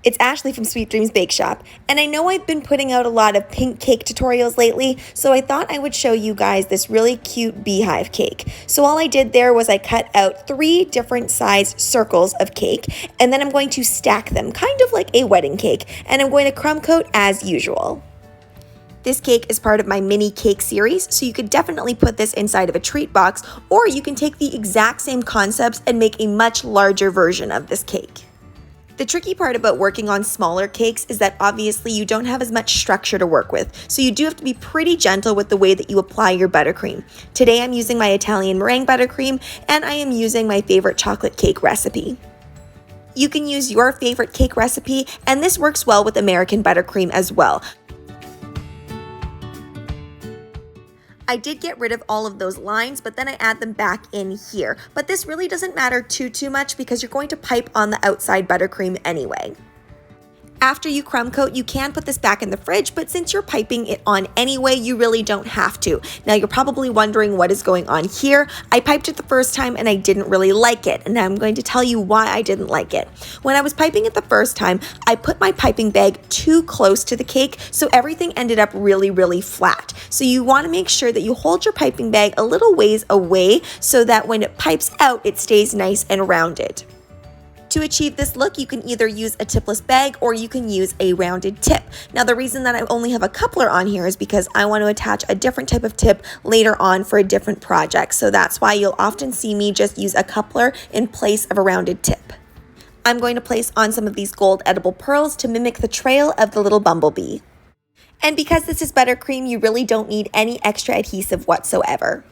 It's Ashley from Sweet Dreams Bake Shop, and I know I've been putting out a lot of pink cake tutorials lately, so I thought I would show you guys this really cute beehive cake. So all I did there was I cut out 3 different size circles of cake, and then I'm going to stack them, kind of like a wedding cake, and I'm going to crumb coat as usual. This cake is part of my mini cake series, so you could definitely put this inside of a treat box, or you can take the exact same concepts and make a much larger version of this cake. The tricky part about working on smaller cakes is that obviously you don't have as much structure to work with, so you do have to be pretty gentle with the way that you apply your buttercream. Today I'm using my Italian meringue buttercream, and I am using my favorite chocolate cake recipe. You can use your favorite cake recipe, and this works well with American buttercream as well. I did get rid of all of those lines, but then I add them back in here. But this really doesn't matter too much because you're going to pipe on the outside buttercream anyway. After you crumb coat, you can put this back in the fridge, but since you're piping it on anyway, you really don't have to. Now you're probably wondering what is going on here. I piped it the first time and I didn't really like it, and I'm going to tell you why I didn't like it. When I was piping it the first time, I put my piping bag too close to the cake, so everything ended up really flat. So you want to make sure that you hold your piping bag a little ways away so that when it pipes out, it stays nice and rounded. To achieve this look, you can either use a tipless bag or you can use a rounded tip. Now the reason that I only have a coupler on here is because I want to attach a different type of tip later on for a different project. So that's why you'll often see me just use a coupler in place of a rounded tip. I'm going to place on some of these gold edible pearls to mimic the trail of the little bumblebee. And because this is buttercream, you really don't need any extra adhesive whatsoever.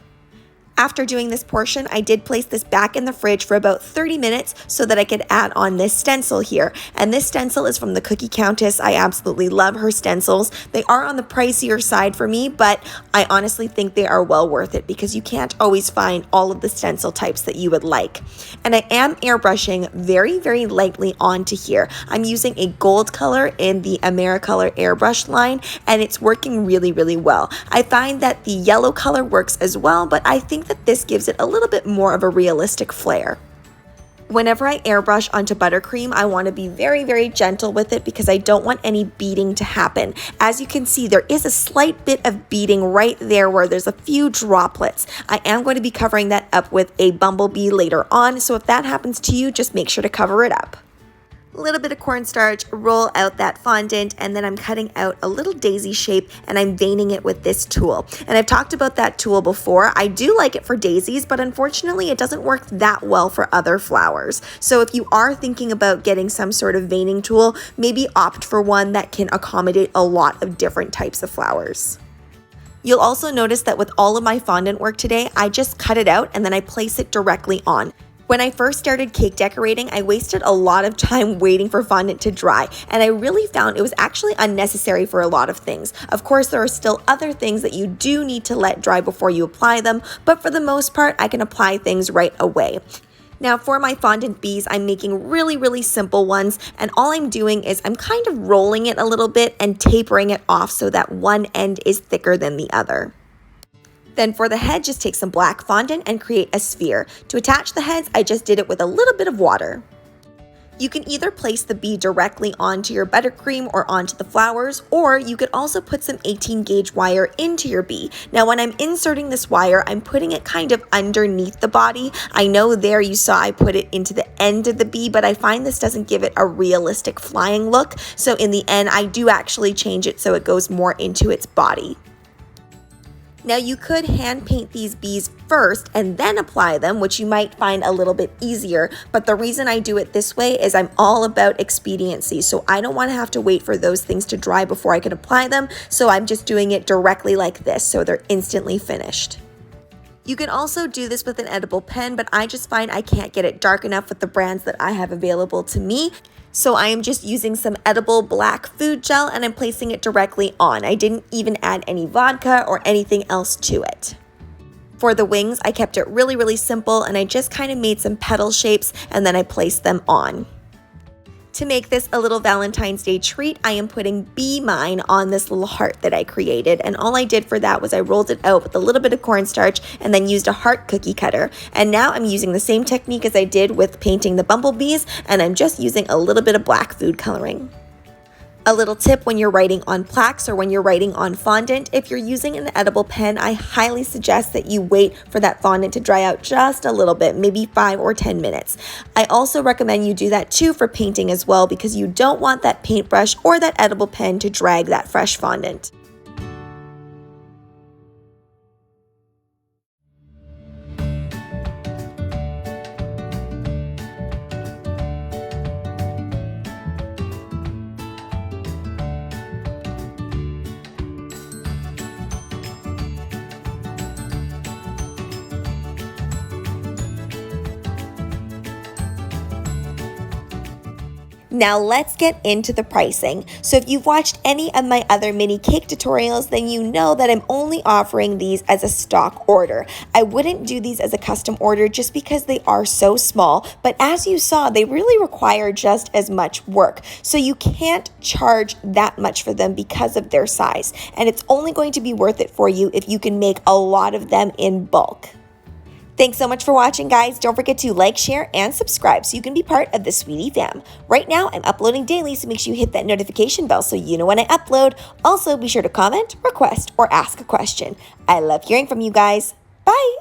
After doing this portion, I did place this back in the fridge for about 30 minutes so that I could add on this stencil here. And this stencil is from the Cookie Countess. I absolutely love her stencils. They are on the pricier side for me, but I honestly think they are well worth it because you can't always find all of the stencil types that you would like. And I am airbrushing very lightly onto here. I'm using a gold color in the AmeriColor airbrush line, and it's working really well. I find that the yellow color works as well, but I think that this gives it a little bit more of a realistic flair. Whenever I airbrush onto buttercream, I want to be very gentle with it because I don't want any beading to happen. As you can see, there is a slight bit of beading right there where there's a few droplets. I am going to be covering that up with a bumblebee later on, so if that happens to you, just make sure to cover it up. A little bit of cornstarch, roll out that fondant, and then I'm cutting out a little daisy shape and I'm veining it with this tool. And I've talked about that tool before. I do like it for daisies, but unfortunately it doesn't work that well for other flowers. So if you are thinking about getting some sort of veining tool, maybe opt for one that can accommodate a lot of different types of flowers. You'll also notice that with all of my fondant work today, I just cut it out and then I place it directly on. When I first started cake decorating, I wasted a lot of time waiting for fondant to dry, and I really found it was actually unnecessary for a lot of things. Of course, there are still other things that you do need to let dry before you apply them, but for the most part, I can apply things right away. Now for my fondant bees, I'm making really simple ones, and all I'm doing is I'm kind of rolling it a little bit and tapering it off so that one end is thicker than the other. Then for the head, just take some black fondant and create a sphere. To attach the heads, I just did it with a little bit of water. You can either place the bee directly onto your buttercream or onto the flowers, or you could also put some 18 gauge wire into your bee. Now when I'm inserting this wire, I'm putting it kind of underneath the body. I know there you saw I put it into the end of the bee, but I find this doesn't give it a realistic flying look. So in the end, I do actually change it so it goes more into its body. Now you could hand paint these bees first and then apply them, which you might find a little bit easier, but the reason I do it this way is I'm all about expediency, so I don't want to have to wait for those things to dry before I can apply them, so I'm just doing it directly like this, so they're instantly finished. You can also do this with an edible pen, but I just find I can't get it dark enough with the brands that I have available to me. So I am just using some edible black food gel and I'm placing it directly on. I didn't even add any vodka or anything else to it. For the wings, I kept it really simple and I just kind of made some petal shapes and then I placed them on. To make this a little Valentine's Day treat, I am putting Be Mine on this little heart that I created. And all I did for that was I rolled it out with a little bit of cornstarch and then used a heart cookie cutter. And now I'm using the same technique as I did with painting the bumblebees, and I'm just using a little bit of black food coloring. A little tip when you're writing on plaques or when you're writing on fondant, if you're using an edible pen, I highly suggest that you wait for that fondant to dry out just a little bit, maybe 5 or 10 minutes. I also recommend you do that too for painting as well, because you don't want that paintbrush or that edible pen to drag that fresh fondant. Now let's get into the pricing. So if you've watched any of my other mini cake tutorials, then you know that I'm only offering these as a stock order. I wouldn't do these as a custom order just because they are so small, but as you saw, they really require just as much work. So you can't charge that much for them because of their size, and it's only going to be worth it for you if you can make a lot of them in bulk. Thanks so much for watching, guys. Don't forget to like, share, and subscribe so you can be part of the Sweetie fam. Right now, I'm uploading daily, so make sure you hit that notification bell so you know when I upload. Also, be sure to comment, request, or ask a question. I love hearing from you guys. Bye!